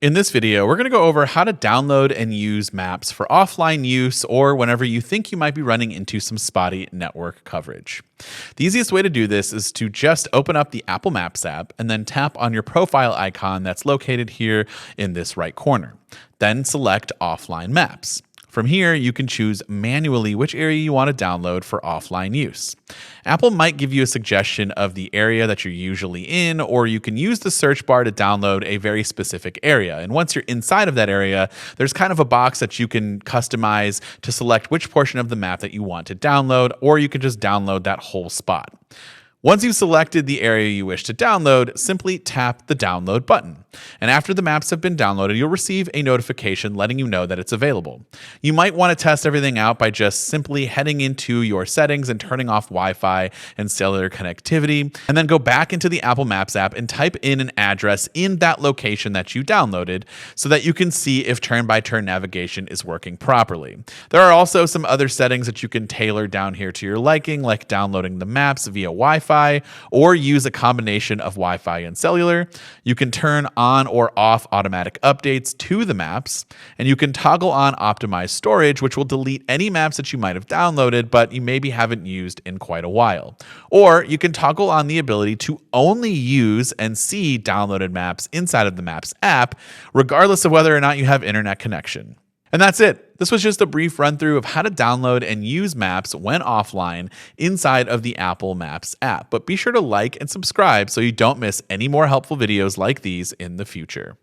In this video, we're going to go over how to download and use maps for offline use or whenever you think you might be running into some spotty network coverage. The easiest way to do this is to just open up the Apple Maps app and then tap on your profile icon that's located here in this right corner. Then select Offline Maps. From here, you can choose manually which area you want to download for offline use. Apple might give you a suggestion of the area that you're usually in, or you can use the search bar to download a very specific area. And once you're inside of that area, there's kind of a box that you can customize to select which portion of the map that you want to download, or you can just download that whole spot. Once you've selected the area you wish to download, simply tap the download button. And after the maps have been downloaded, you'll receive a notification letting you know that it's available. You might want to test everything out by just simply heading into your settings and turning off Wi-Fi and cellular connectivity, and then go back into the Apple Maps app and type in an address in that location that you downloaded so that you can see if turn-by-turn navigation is working properly. There are also some other settings that you can tailor down here to your liking, like downloading the maps via Wi-Fi, or use a combination of Wi-Fi and cellular. You can turn on or off automatic updates to the maps, and you can toggle on optimized storage, which will delete any maps that you might have downloaded but you maybe haven't used in quite a while. Or you can toggle on the ability to only use and see downloaded maps inside of the Maps app, regardless of whether or not you have internet connection. And that's it. This was just a brief run through of how to download and use maps when offline inside of the Apple Maps app. But be sure to like and subscribe so you don't miss any more helpful videos like these in the future.